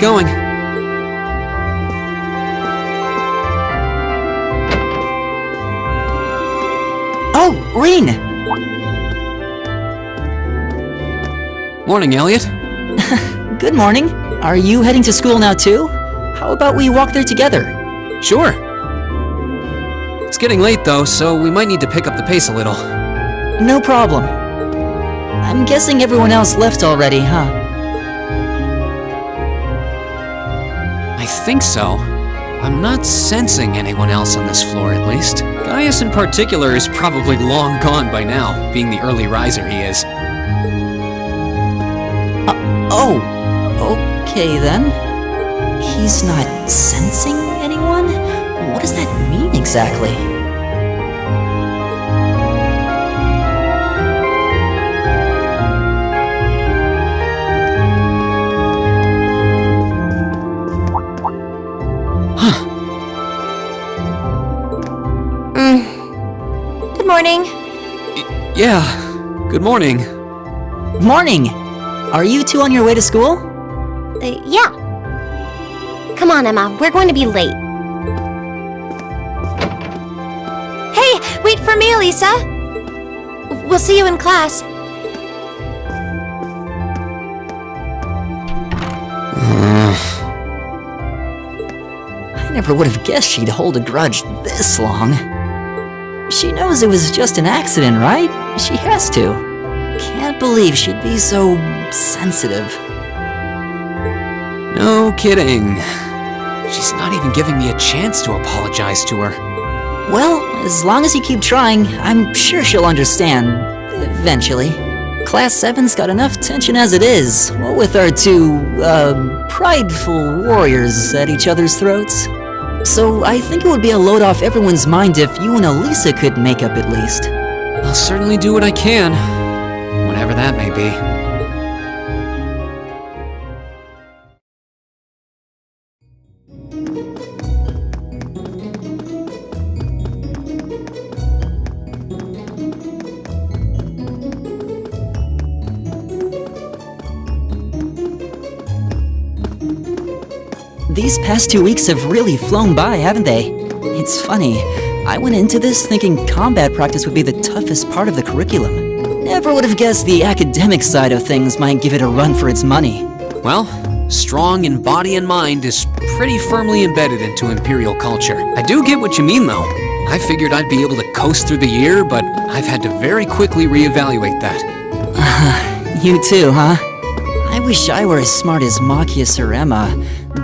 going. Oh, Rean! Morning, Elliot. Good morning. Are you heading to school now too? How about we walk there together? Sure. It's getting late though, so we might need to pick up the pace a little. No problem. I'm guessing everyone else left already, huh? I think so. I'm not sensing anyone else on this floor, at least. Gaius in particular is probably long gone by now, being the early riser he is. Oh, okay then. He's not sensing anyone? What does that mean exactly? Good morning. Yeah, good morning. Morning! Are you two on your way to school? Yeah. Come on, Emma. We're going to be late. Hey, wait for me, Elisa. We'll see you in class. I never would have guessed she'd hold a grudge this long. She knows it was just an accident, right? She has to. Can't believe she'd be so sensitive. No kidding. She's not even giving me a chance to apologize to her. Well, as long as you keep trying, I'm sure she'll understand. Eventually. Class 7's got enough tension as it is, what with our two, prideful warriors at each other's throats. So I think it would be a load off everyone's mind if you and Elisa could make up at least. I'll certainly do what I can, whatever that may be. These past 2 weeks have really flown by, haven't they? It's funny, I went into this thinking combat practice would be the toughest part of the curriculum. Never would have guessed the academic side of things might give it a run for its money. Well, strong in body and mind is pretty firmly embedded into Imperial culture. I do get what you mean, though. I figured I'd be able to coast through the year, but I've had to very quickly reevaluate that. You too, huh? I wish I were as smart as Machias or Emma.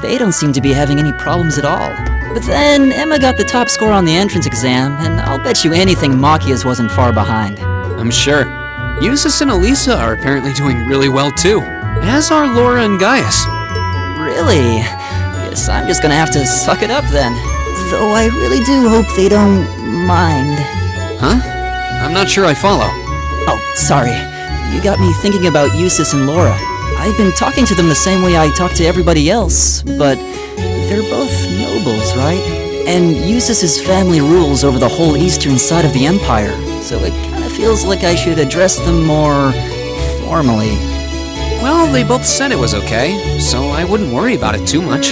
They don't seem to be having any problems at all. But then, Emma got the top score on the entrance exam, and I'll bet you anything Machias wasn't far behind. I'm sure. Eustace and Elisa are apparently doing really well too, as are Laura and Gaius. Really? Guess I'm just gonna have to suck it up then. Though I really do hope they don't mind. Huh? I'm not sure I follow. Oh, sorry. You got me thinking about Eustace and Laura. I've been talking to them the same way I talk to everybody else, but they're both nobles, right? And Eustace's family rules over the whole eastern side of the Empire, so it kind of feels like I should address them more formally. Well, they both said it was okay, so I wouldn't worry about it too much.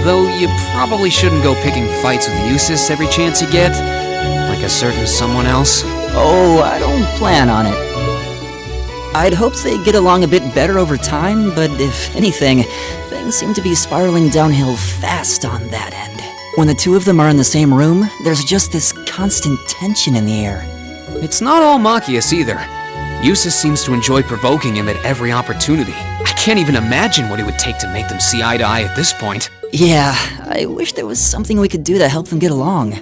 Though you probably shouldn't go picking fights with Eustace every chance you get, like a certain someone else. Oh, I don't plan on it. I'd hoped they'd get along a bit better over time, but if anything, things seem to be spiraling downhill fast on that end. When the two of them are in the same room, there's just this constant tension in the air. It's not all Machias either. Eustace seems to enjoy provoking him at every opportunity. I can't even imagine what it would take to make them see eye to eye at this point. Yeah, I wish there was something we could do to help them get along.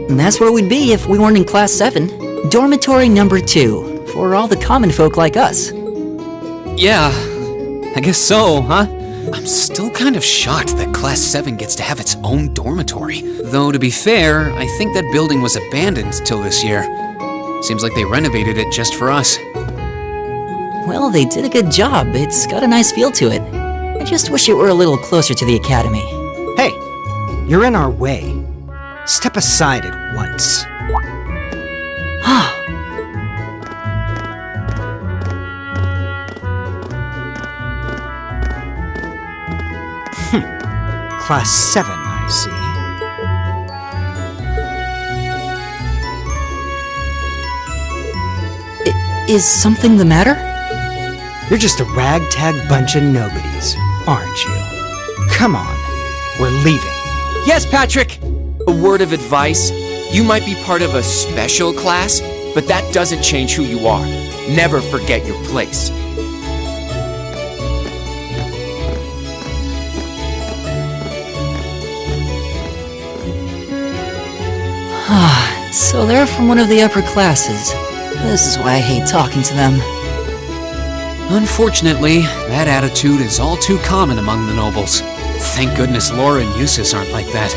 And that's where we'd be if we weren't in Class 7. Dormitory number 2, for all the common folk like us. Yeah, I guess so, huh? I'm still kind of shocked that Class 7 gets to have its own dormitory. Though, to be fair, I think that building was abandoned till this year. Seems like they renovated it just for us. Well, they did a good job. It's got a nice feel to it. I just wish it were a little closer to the academy. Hey, You're in our way. Step aside at once. Class 7, I see. Is something the matter? You're just a ragtag bunch of nobodies, aren't you? Come on, we're leaving. Yes, Patrick! A word of advice. You might be part of a special class, but that doesn't change who you are. Never forget your place. So they're from one of the upper classes. This is why I hate talking to them. Unfortunately, that attitude is all too common among the nobles. Thank goodness Laura and Eustace aren't like that.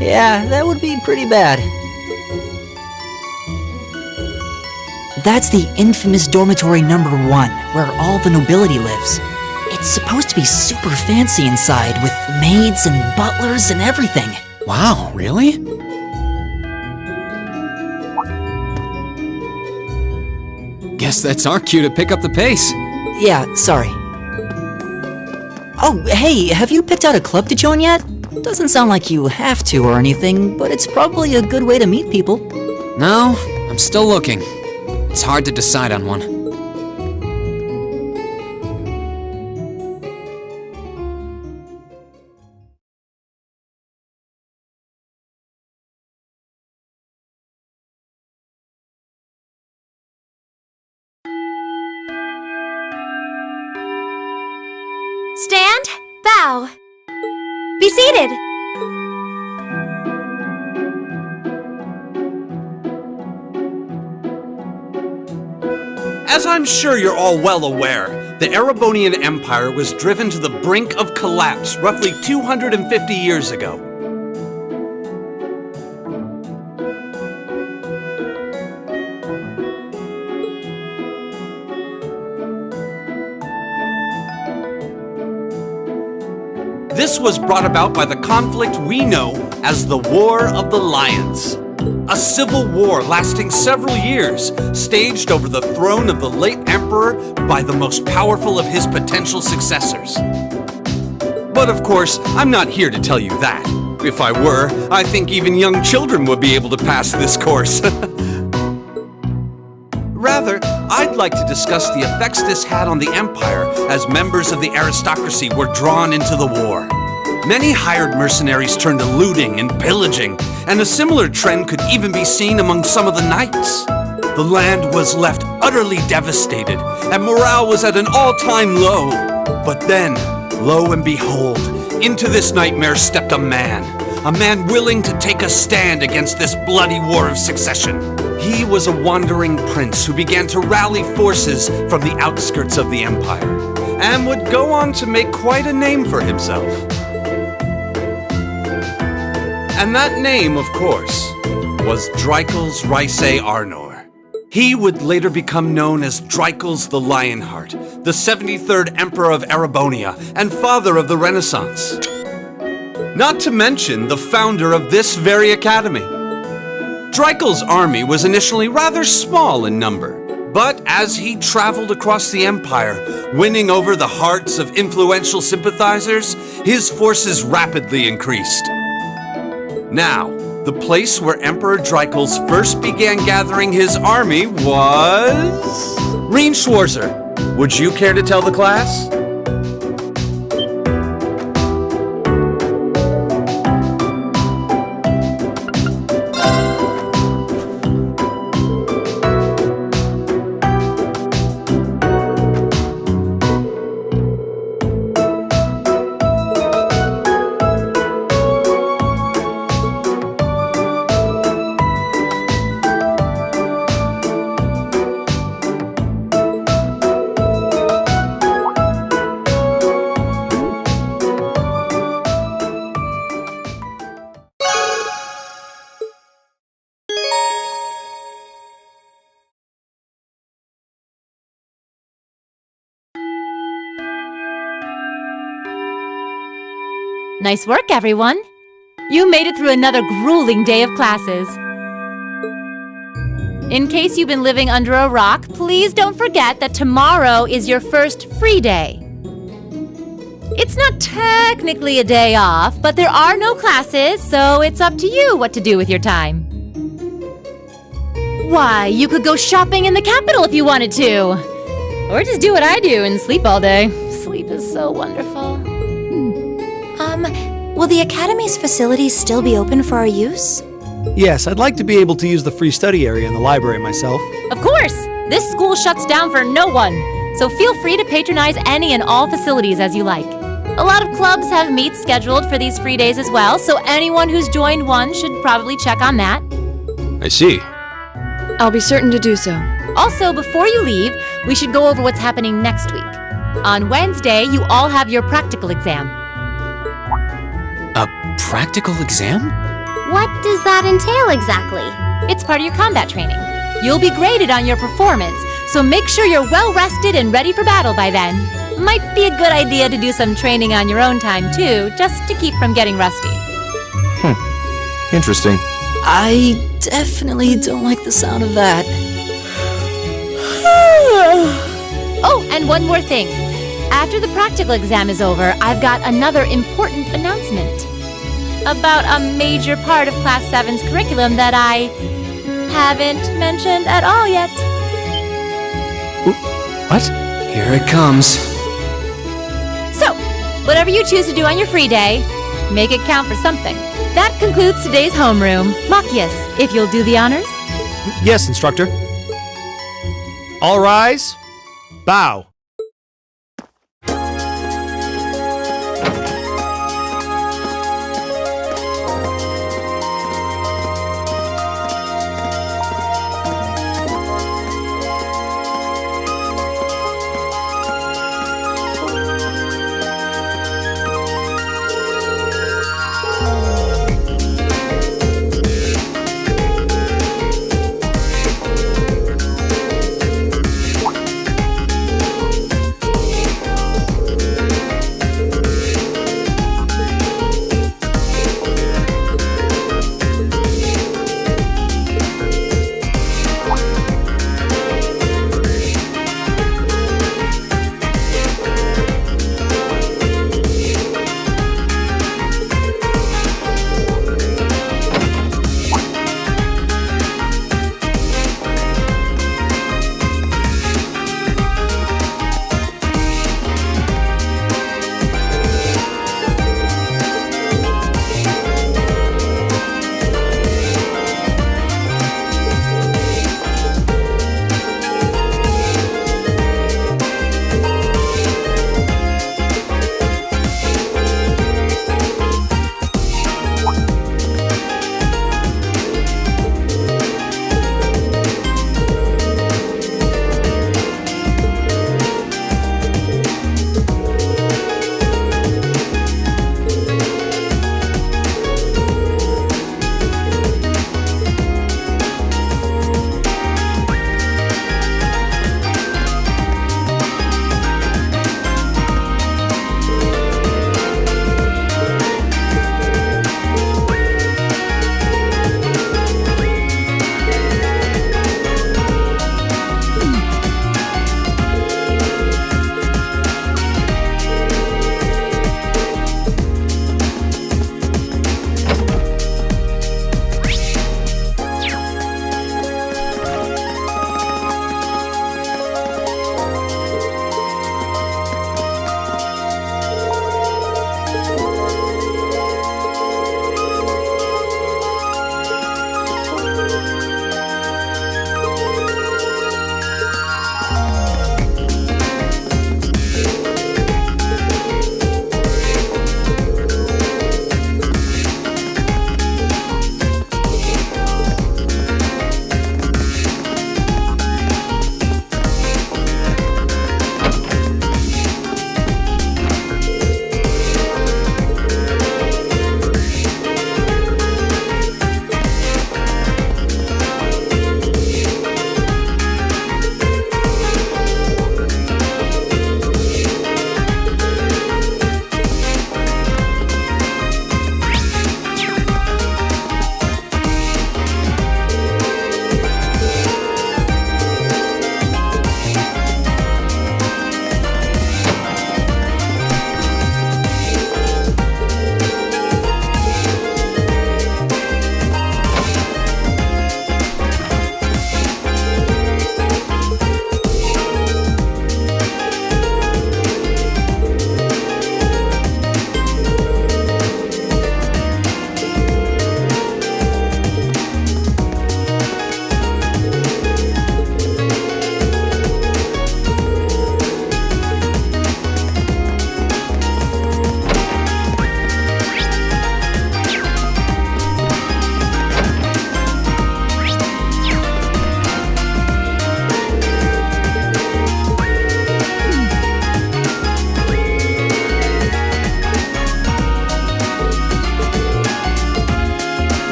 Yeah, that would be pretty bad. That's the infamous dormitory number 1, where all the nobility lives. It's supposed to be super fancy inside, with maids and butlers and everything. Wow, really? Guess that's our cue to pick up the pace. Yeah, sorry. Oh, hey, have you picked out a club to join yet? Doesn't sound like you have to or anything, but it's probably a good way to meet people. No, I'm still looking. It's hard to decide on one. Stand, bow. Be seated. As I'm sure you're all well aware, the Erebonian Empire was driven to the brink of collapse roughly 250 years ago. This was brought about by the conflict we know as the War of the Lions. A civil war lasting several years, staged over the throne of the late emperor by the most powerful of his potential successors. But of course, I'm not here to tell you that. If I were, I think even young children would be able to pass this course. Rather, I'd like to discuss the effects this had on the empire as members of the aristocracy were drawn into the war. Many hired mercenaries turned to looting and pillaging, and a similar trend could even be seen among some of the knights. The land was left utterly devastated, and morale was at an all-time low. But then, lo and behold, into this nightmare stepped a man willing to take a stand against this bloody war of succession. He was a wandering prince who began to rally forces from the outskirts of the empire, and would go on to make quite a name for himself. And that name, of course, was Drycles Rhysei Arnor. He would later become known as Drycles the Lionheart, the 73rd Emperor of Erebonia and father of the Renaissance. Not to mention the founder of this very academy. Drycles' army was initially rather small in number, but as he traveled across the empire, winning over the hearts of influential sympathizers, his forces rapidly increased. Now, the place where Emperor Drycles first began gathering his army was... Reen Schwarzer, would you care to tell the class? Nice work, everyone. You made it through another grueling day of classes. In case you've been living under a rock, please don't forget that tomorrow is your first free day. It's not technically a day off, but there are no classes, so it's up to you what to do with your time. Why, you could go shopping in the capital if you wanted to. Or just do what I do and sleep all day. Sleep is so wonderful. Will the Academy's facilities still be open for our use? Yes, I'd like to be able to use the free study area in the library myself. Of course! This school shuts down for no one, so feel free to patronize any and all facilities as you like. A lot of clubs have meets scheduled for these free days as well, so anyone who's joined one should probably check on that. I see. I'll be certain to do so. Also, before you leave, we should go over what's happening next week. On Wednesday, you all have your practical exam. A practical exam? What does that entail exactly? It's part of your combat training. You'll be graded on your performance, so make sure you're well rested and ready for battle by then. Might be a good idea to do some training on your own time too, just to keep from getting rusty. Interesting. I definitely don't like the sound of that. Oh, and one more thing. After the practical exam is over, I've got another important announcement about a major part of Class 7's curriculum that I haven't mentioned at all yet. What? Here it comes. So, whatever you choose to do on your free day, make it count for something. That concludes today's homeroom. Machias, if you'll do the honors. Yes, instructor. All rise. Bow.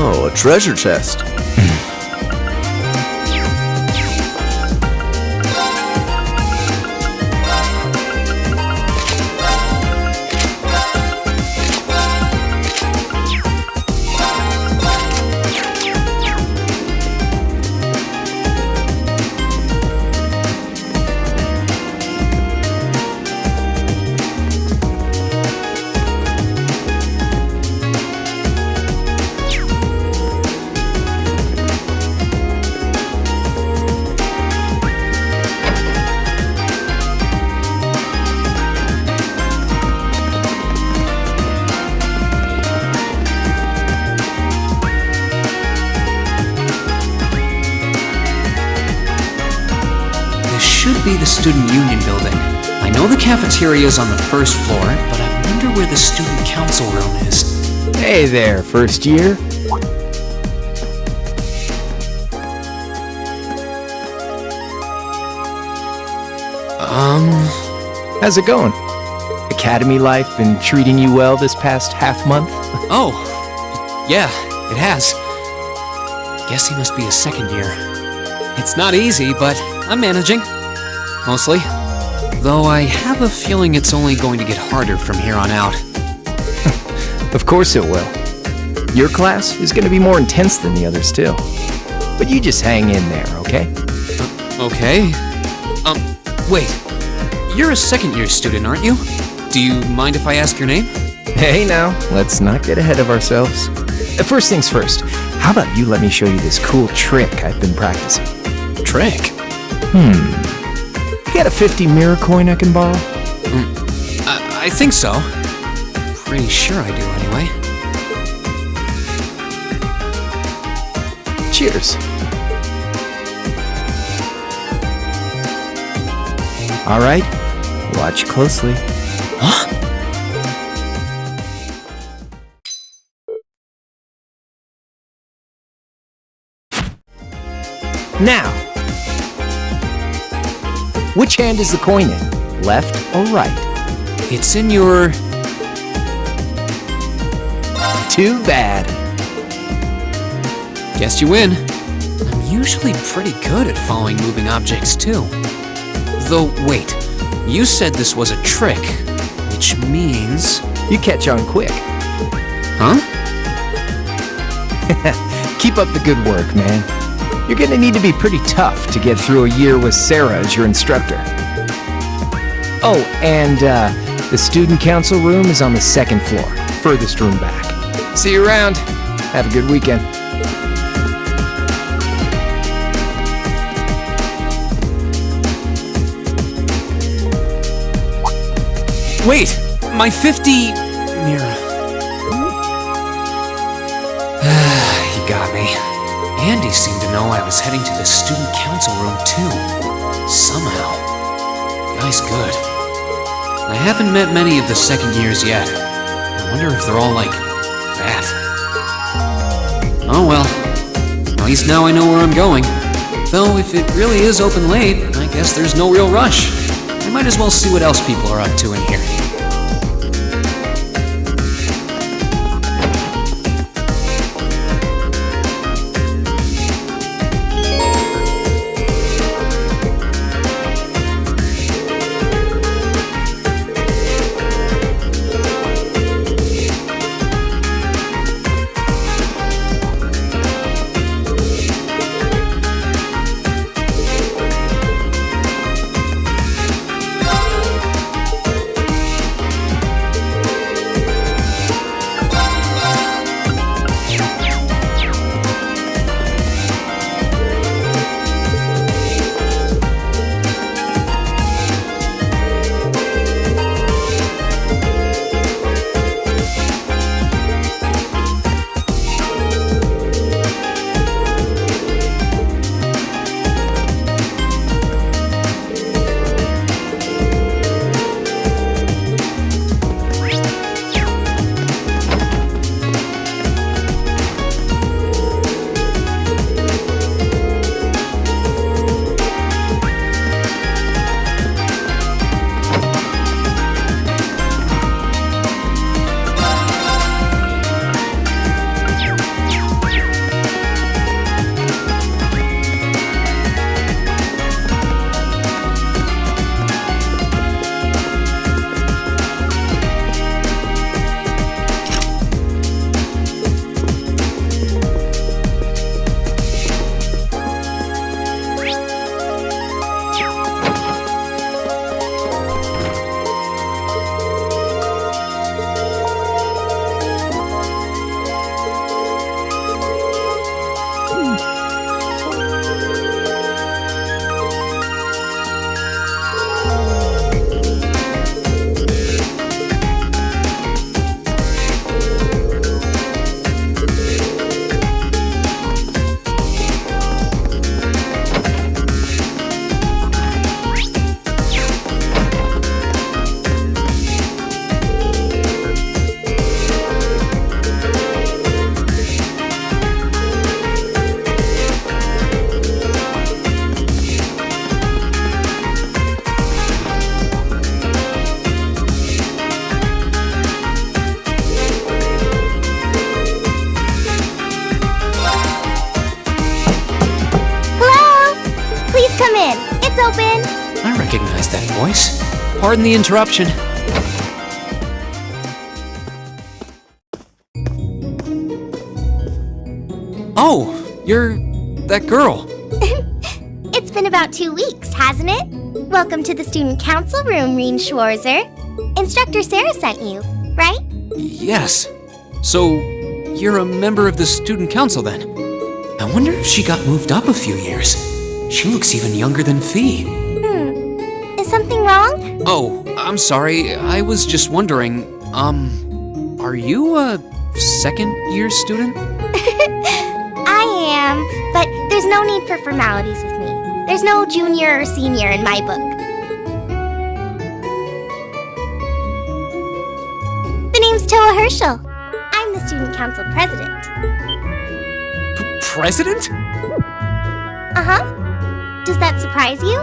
Oh, a treasure chest. Should be the Student Union building. I know the cafeteria is on the first floor, but I wonder where the Student Council room is. Hey there, first year. How's it going? Academy life been treating you well this past half month? Oh, yeah, it has. Guess he must be a second year. It's not easy, but I'm managing. Mostly. Though I have a feeling it's only going to get harder from here on out. Of course it will. Your class is going to be more intense than the others too. But you just hang in there, okay? Okay. Wait. You're a second-year student, aren't you? Do you mind if I ask your name? Hey now, let's not get ahead of ourselves. First things first, how about you let me show you this cool trick I've been practicing? Trick? You got a 50 mirror coin I can borrow? I think so. Pretty sure I do, anyway. Cheers. All right, watch closely. Huh? Now, which hand is the coin in? Left or right? It's in your... Too bad. Guess you win. I'm usually pretty good at following moving objects, too. Though, wait. You said this was a trick, which means... You catch on quick. Huh? Keep up the good work, man. You're gonna need to be pretty tough to get through a year with Sarah as your instructor. Oh, and the student council room is on the second floor, furthest room back. See you around. Have a good weekend. Wait! My 50... mirror. He got me. Andy seemed to know I was heading to the student council room too. Somehow. Guy's good. I haven't met many of the second years yet. I wonder if they're all like that. Oh well. At least now I know where I'm going. Though if it really is open late, I guess there's no real rush. I might as well see what else people are up to in here. recognize that voice. Pardon the interruption. Oh, you're that girl. It's been about 2 weeks, hasn't it? Welcome to the student council room, Reen Schwarzer. Instructor Sarah sent you, right? Yes. So, you're a member of the student council then? I wonder if she got moved up a few years. She looks even younger than Fee. Is something wrong? Oh, I'm sorry. I was just wondering, are you a second-year student? I am, but there's no need for formalities with me. There's no junior or senior in my book. The name's Toa Herschel. I'm the student council president. President? Uh-huh. Does that surprise you?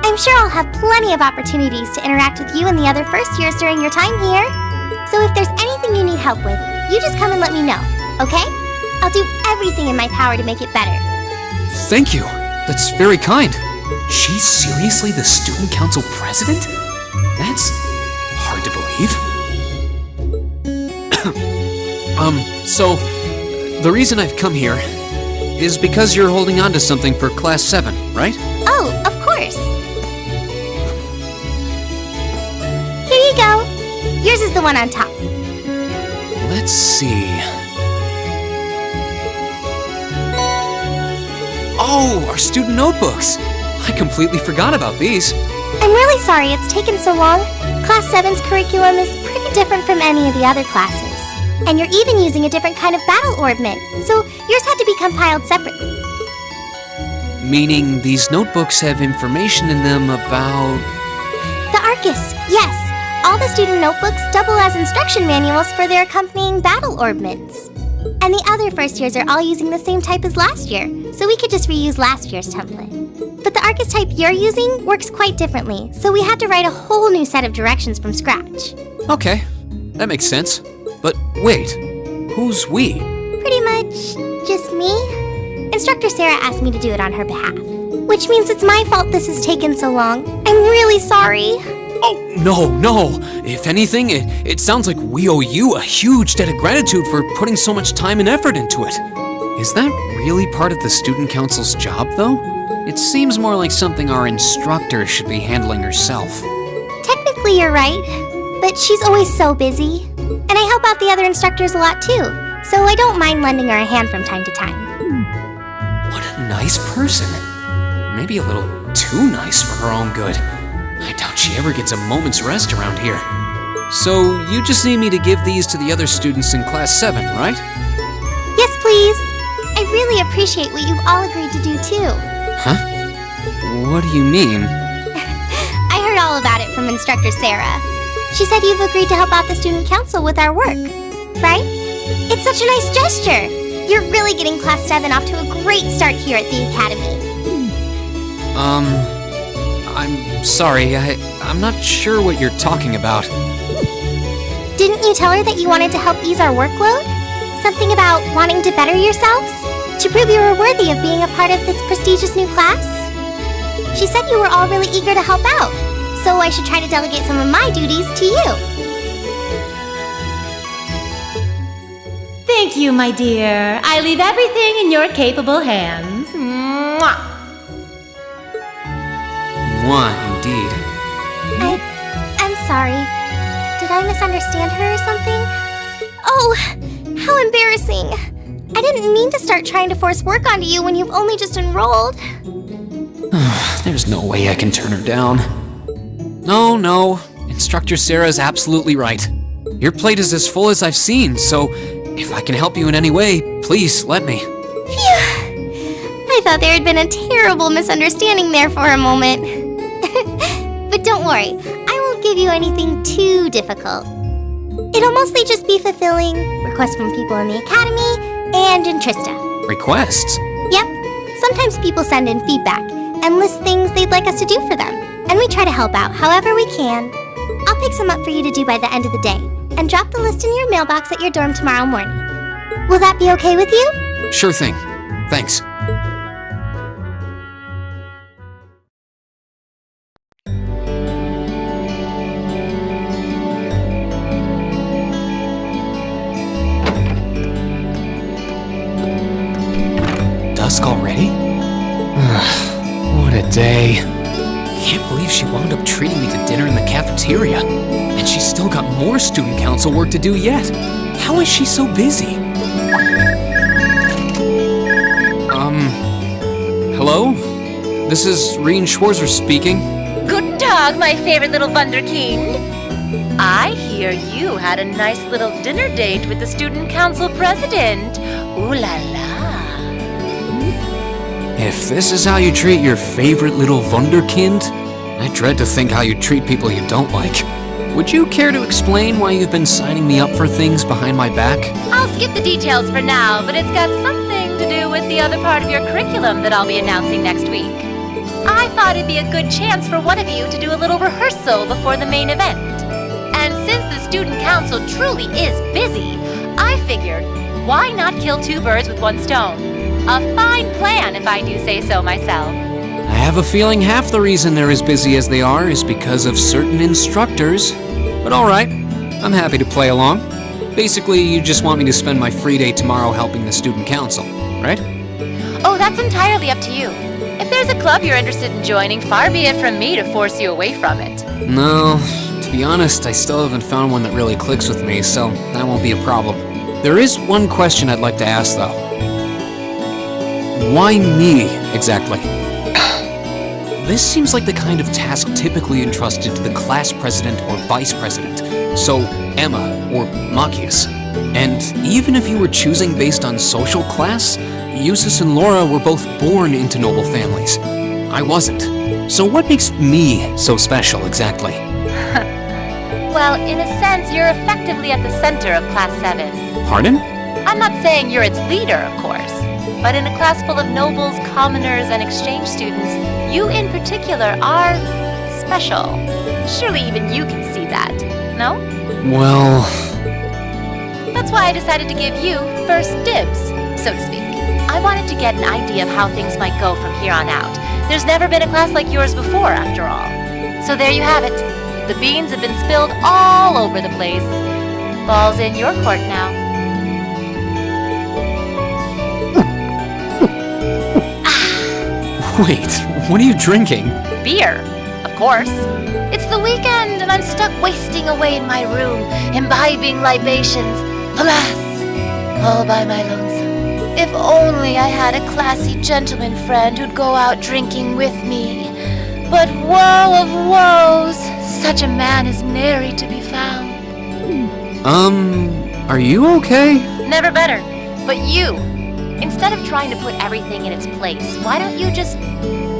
I'm sure I'll have plenty of opportunities to interact with you and the other first years during your time here. So if there's anything you need help with, you just come and let me know, okay? I'll do everything in my power to make it better. Thank you. That's very kind. She's seriously the student council president? That's hard to believe. So, the reason I've come here is because you're holding on to something for Class 7, right? Oh, of course. Here you go. Yours is the one on top. Let's see. Oh, our student notebooks. I completely forgot about these. I'm really sorry it's taken so long. Class 7's curriculum is pretty different from any of the other classes. And you're even using a different kind of battle orbment, so yours had to be compiled separately. Meaning these notebooks have information in them about... The Arcus, yes. All the student notebooks double as instruction manuals for their accompanying battle orbments. And the other first years are all using the same type as last year, so we could just reuse last year's template. But the Arcus type you're using works quite differently, so we had to write a whole new set of directions from scratch. Okay, that makes sense. But wait, who's we? Pretty much just me. Instructor Sarah asked me to do it on her behalf, which means it's my fault this has taken so long. I'm really sorry. Oh, no. If anything, it sounds like we owe you a huge debt of gratitude for putting so much time and effort into it. Is that really part of the student council's job, though? It seems more like something our instructor should be handling herself. Technically, you're right, but she's always so busy. And I help out the other instructors a lot, too, so I don't mind lending her a hand from time to time. What a nice person. Maybe a little too nice for her own good. I doubt she ever gets a moment's rest around here. So, you just need me to give these to the other students in Class 7, right? Yes, please. I really appreciate what you've all agreed to do, too. Huh? What do you mean? I heard all about it from Instructor Sarah. She said you've agreed to help out the student council with our work, right? It's such a nice gesture. You're really getting Class 7 off to a great start here at the Academy. I'm sorry, I'm not sure what you're talking about. Didn't you tell her that you wanted to help ease our workload? Something about wanting to better yourselves? To prove you were worthy of being a part of this prestigious new class? She said you were all really eager to help out, so I should try to delegate some of my duties to you. Thank you, my dear. I leave everything in your capable hands. Mwah! Mwah, indeed. I'm sorry. Did I misunderstand her or something? Oh, how embarrassing. I didn't mean to start trying to force work onto you when you've only just enrolled. There's no way I can turn her down. No. Instructor Sarah's absolutely right. Your plate is as full as I've seen, so if I can help you in any way, please let me. Phew. I thought there had been a terrible misunderstanding there for a moment. But don't worry, I won't give you anything too difficult. It'll mostly just be fulfilling requests from people in the Academy and in Trista. Requests? Yep. Sometimes people send in feedback and list things they'd like us to do for them, and we try to help out however we can. I'll pick some up for you to do by the end of the day, and drop the list in your mailbox at your dorm tomorrow morning. Will that be okay with you? Sure thing. Thanks. dusk already? What a day. Can't believe she wound up treating me to dinner in the cafeteria. And she's still got more student council work to do yet. How is she so busy? Hello? This is Rien Schwarzer speaking. Guten Tag, my favorite little Wunderkind. I hear you had a nice little dinner date with the student council president. Ooh la la. If this is how you treat your favorite little Wunderkind, I dread to think how you treat people you don't like. Would you care to explain why you've been signing me up for things behind my back? I'll skip the details for now, but it's got something to do with the other part of your curriculum that I'll be announcing next week. I thought it'd be a good chance for one of you to do a little rehearsal before the main event. And since the student council truly is busy, I figured, why not kill two birds with one stone? A fine plan, if I do say so myself. I have a feeling half the reason they're as busy as they are is because of certain instructors. But alright, I'm happy to play along. Basically, you just want me to spend my free day tomorrow helping the student council, right? Oh, that's entirely up to you. If there's a club you're interested in joining, far be it from me to force you away from it. No, to be honest, I still haven't found one that really clicks with me, so that won't be a problem. There is one question I'd like to ask, though. Why me, exactly? This seems like the kind of task typically entrusted to the class president or vice president, so Emma or Machias. And even if you were choosing based on social class, Eustace and Laura were both born into noble families. I wasn't. So what makes me so special, exactly? Well, in a sense, you're effectively at the center of Class 7. Pardon? I'm not saying you're its leader, of course, but in a class full of nobles, commoners, and exchange students, you in particular are special. Surely even you can see that, no? Well... That's why I decided to give you first dibs, so to speak. I wanted to get an idea of how things might go from here on out. There's never been a class like yours before, after all. So there you have it. The beans have been spilled all over the place. Ball's in your court now. Wait, what are you drinking? Beer, of course. It's the weekend and I'm stuck wasting away in my room, imbibing libations. Alas, all by my lonesome. If only I had a classy gentleman friend who'd go out drinking with me. But woe of woes, such a man is nary to be found. Are you okay? Never better. But you, instead of trying to put everything in its place, why don't you just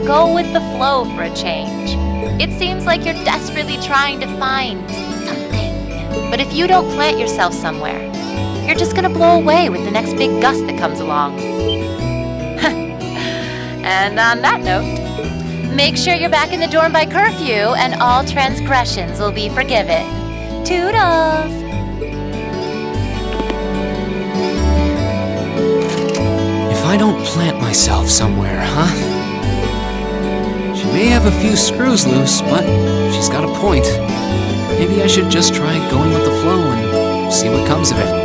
go with the flow for a change? It seems like you're desperately trying to find something. But if you don't plant yourself somewhere, you're just gonna blow away with the next big gust that comes along. And on that note, make sure you're back in the dorm by curfew and all transgressions will be forgiven. Toodles! If I don't plant myself somewhere, huh? She may have a few screws loose, but she's got a point. Maybe I should just try going with the flow and see what comes of it.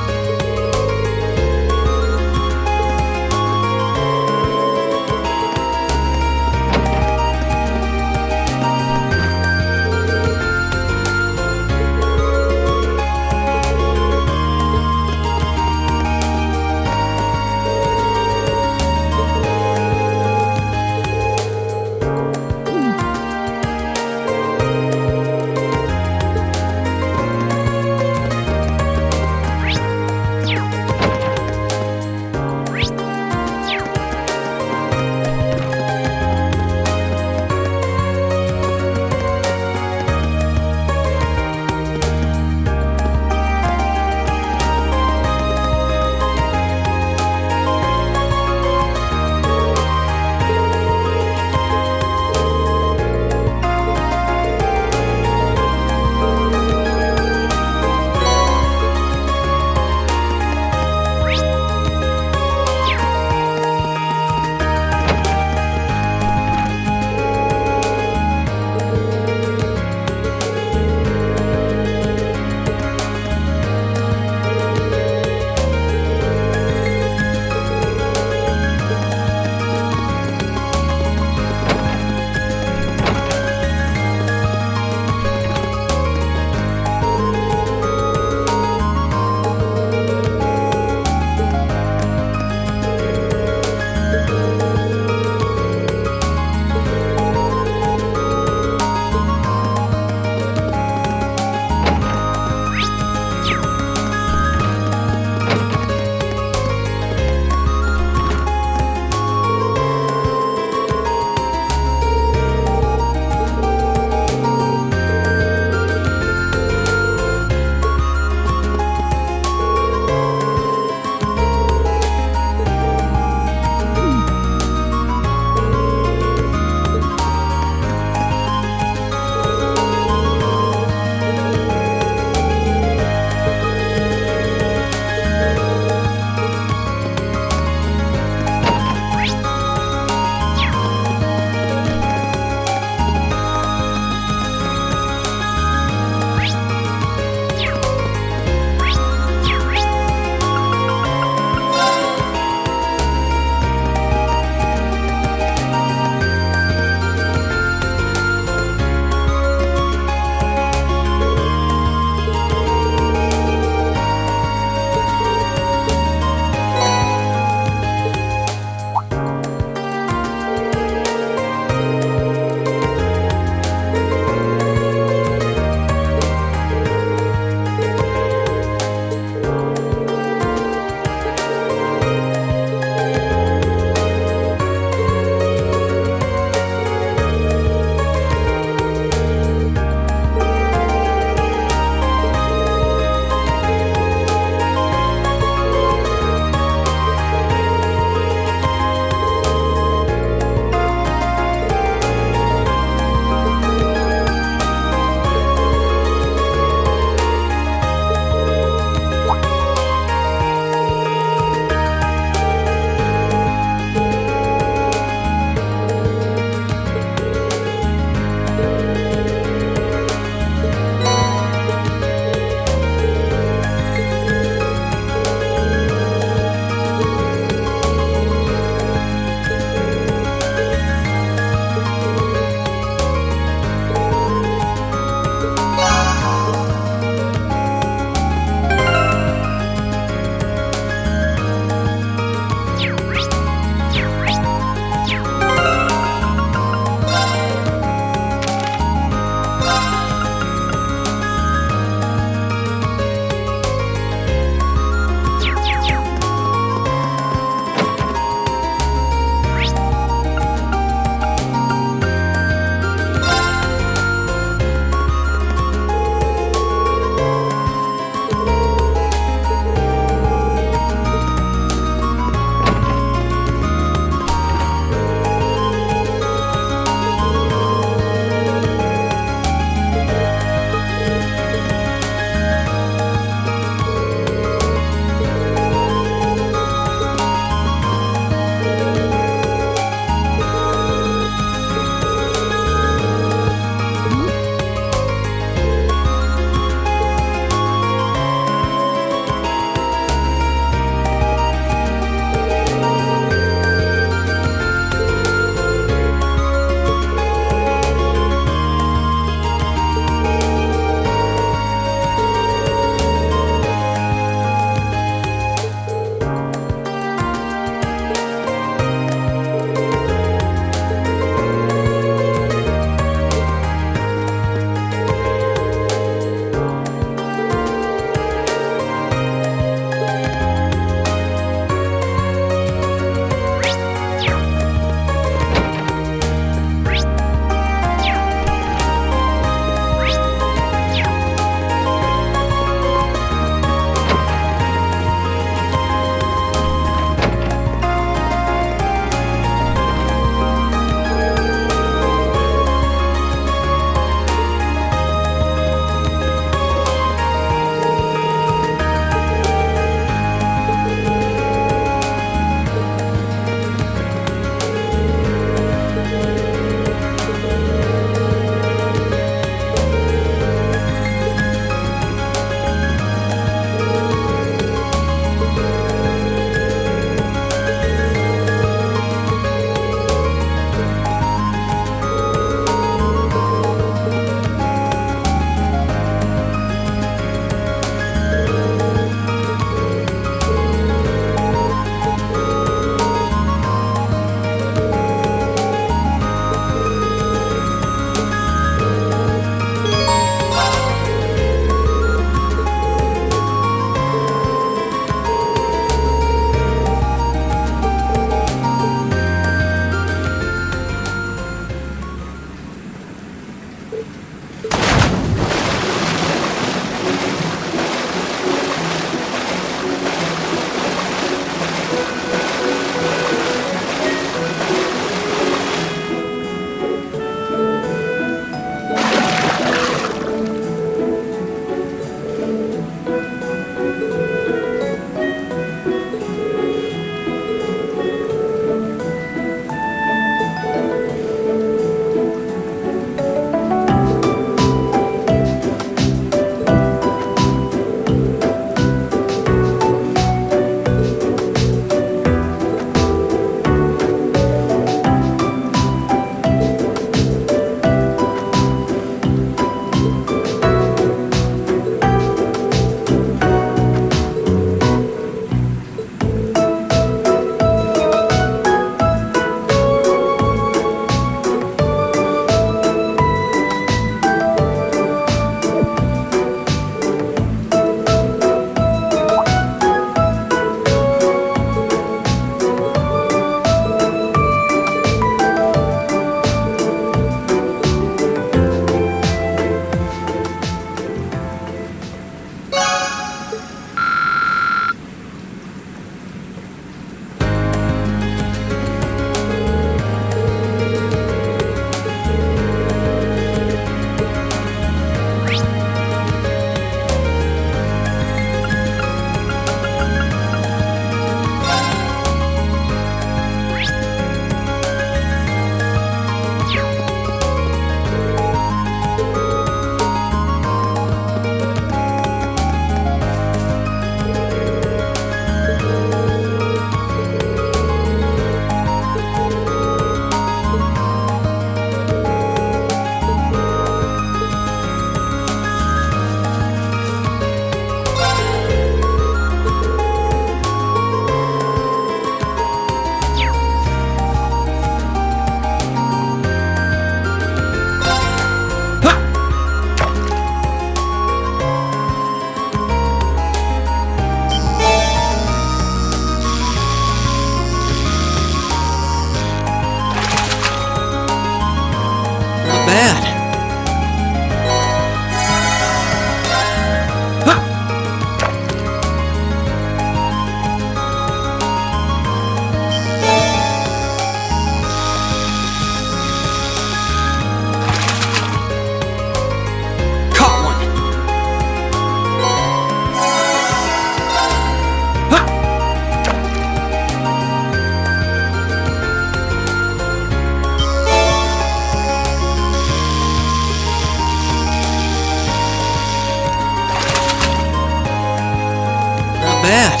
bad.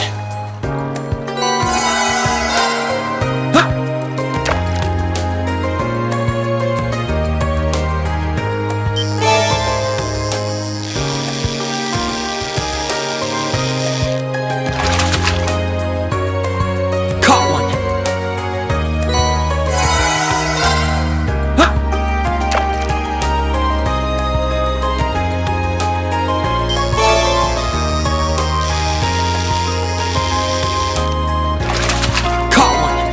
Caught one. Caught one.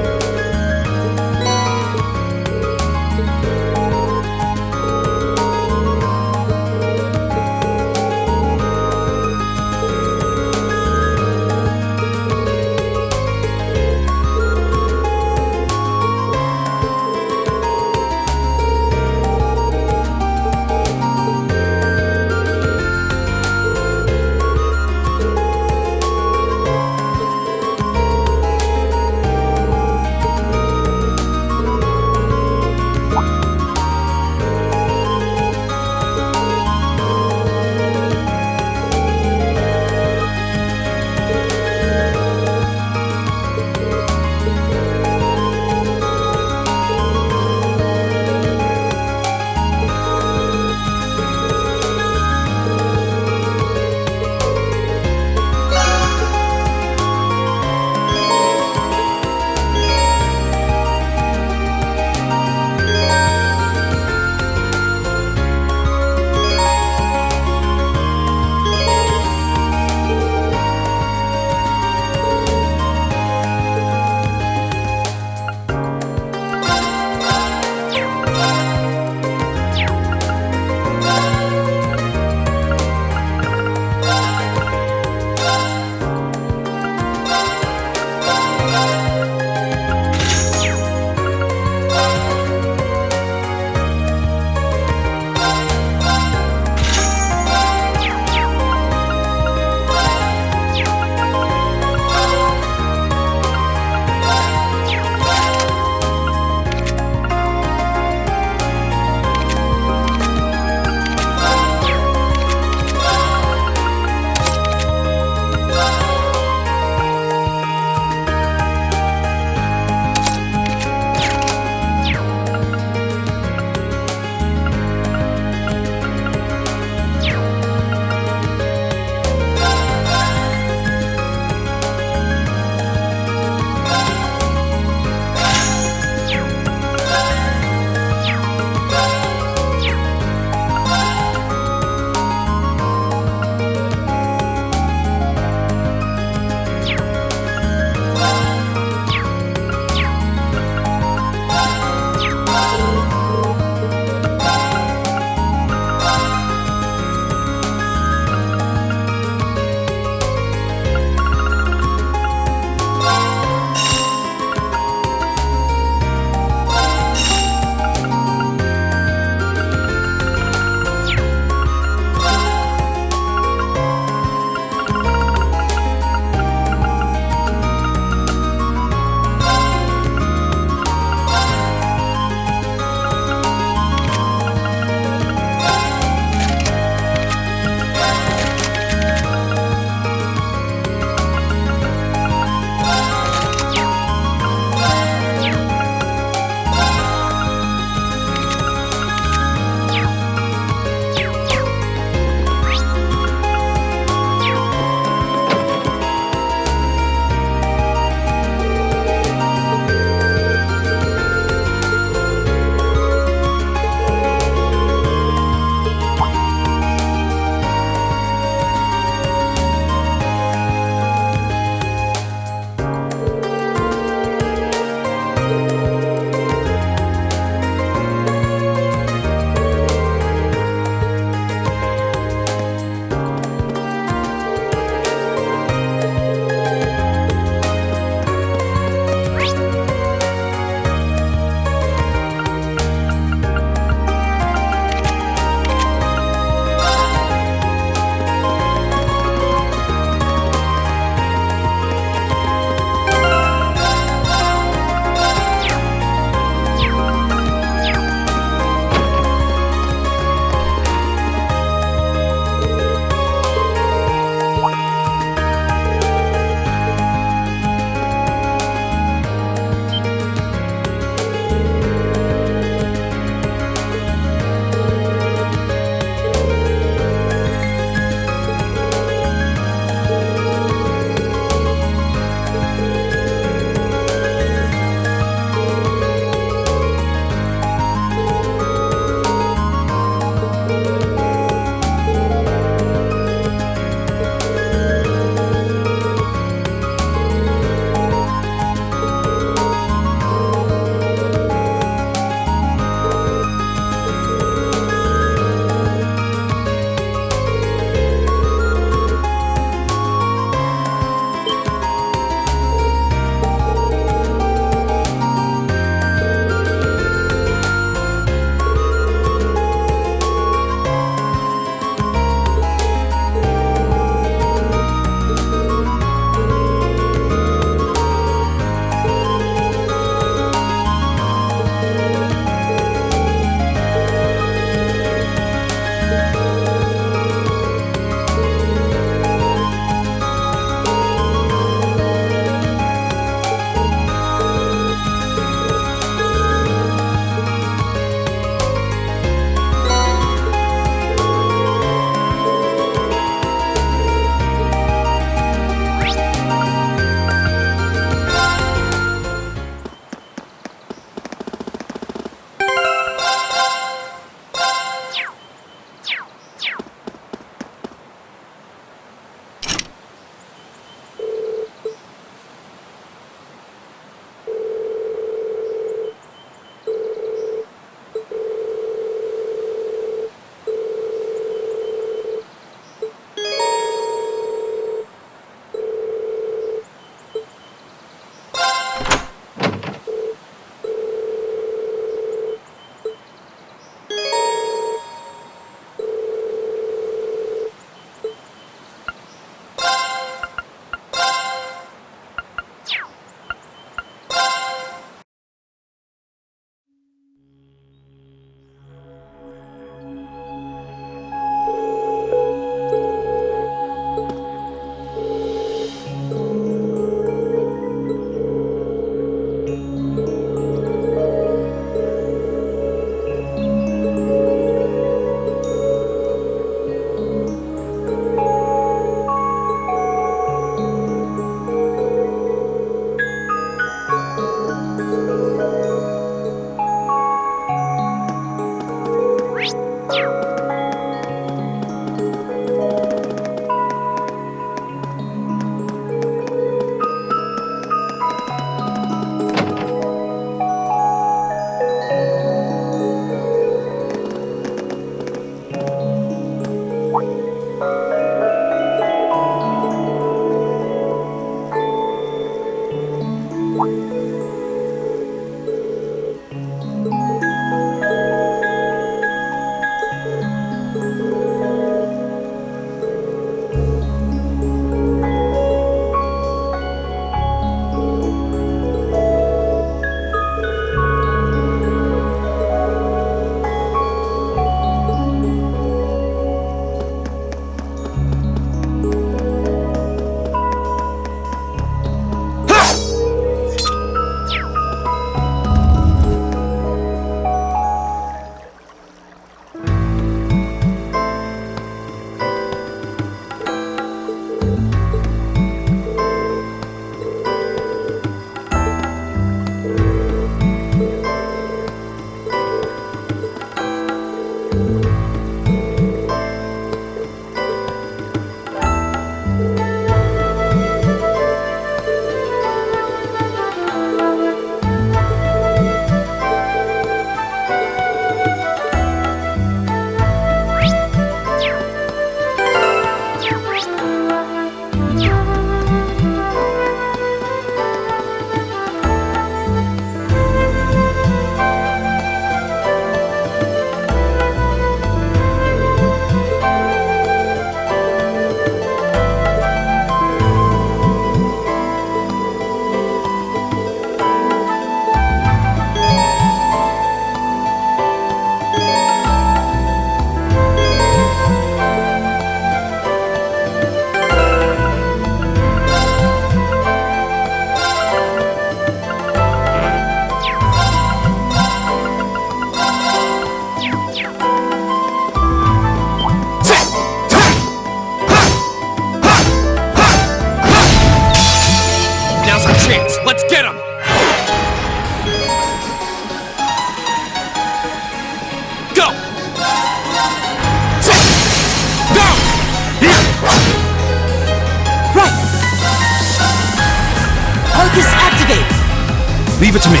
Leave it to me.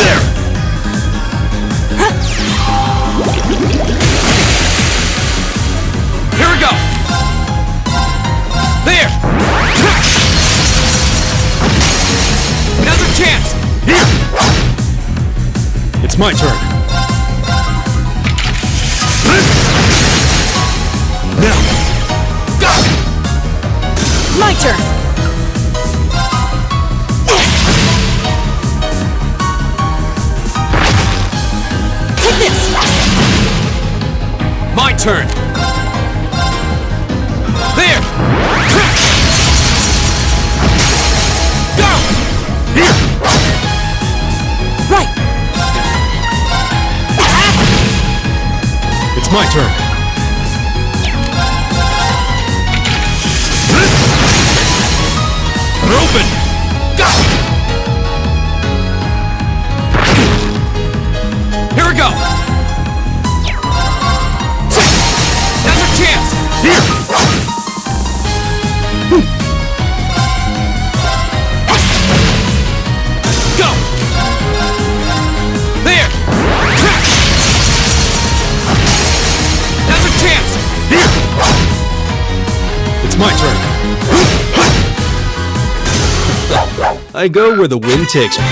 There! Here we go! There! Another chance! Here! It's my turn. Now! Go! My turn! Take this! My turn! There! Go! Here! Right! It's my turn. They're open! Go! Here we go! Another chance! Here! Go! There! Another chance! Here! It's my turn. I go where the wind takes me.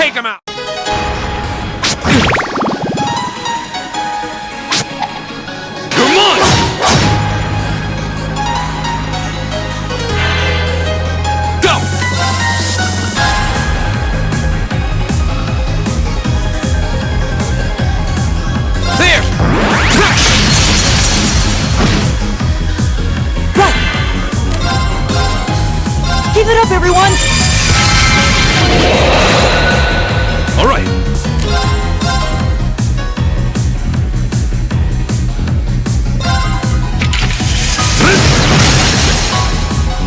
Take him out! You're mine! Go! There! Keep it up, everyone! All right.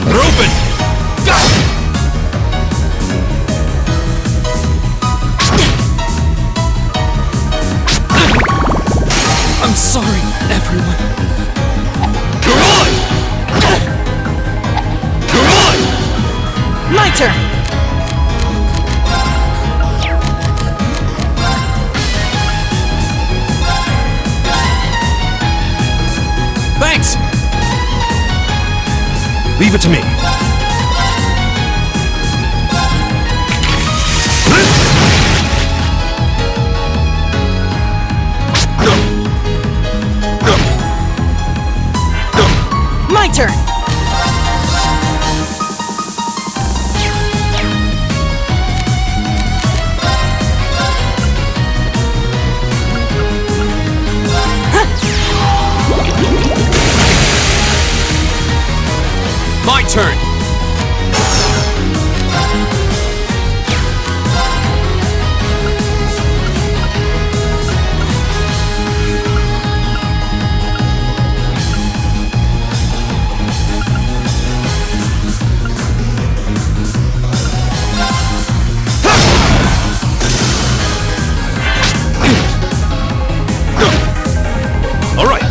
They're open! Go! I'm sorry, everyone. You're on! You're on! My turn! Thanks! Leave it to me. My turn! My turn! All right.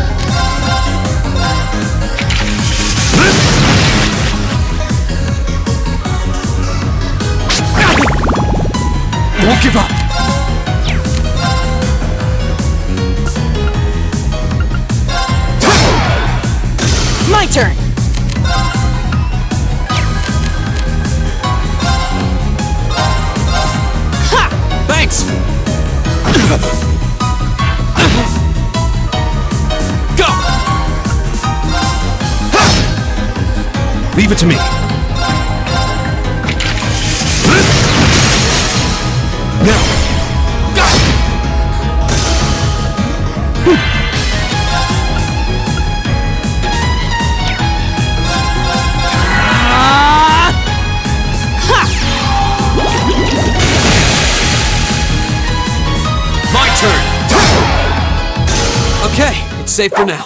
Won't give up! My turn! Thanks! Go! Leave it to me. Now. Go! My turn! Okay, it's safe for now.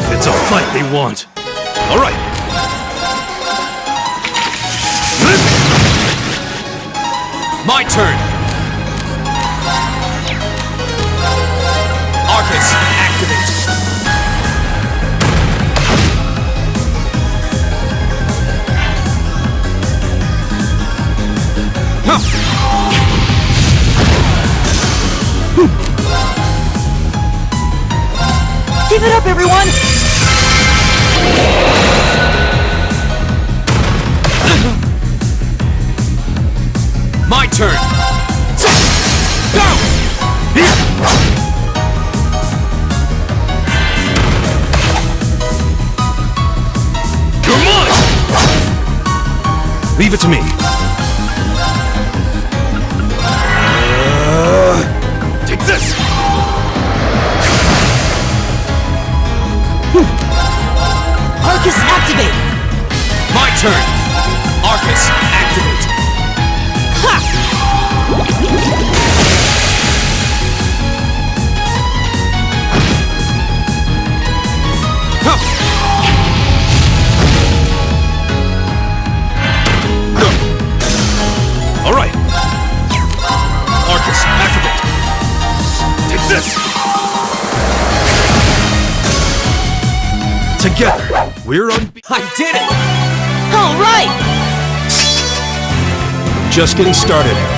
It's a fight they want. All right. My turn! Arcus, activate! Keep it up, everyone! My turn! Go! You're mine! Leave it to me. turn. Arcus, activate. All right. Arcus, activate. Take this. Together, we're I did it! All right! Just getting started.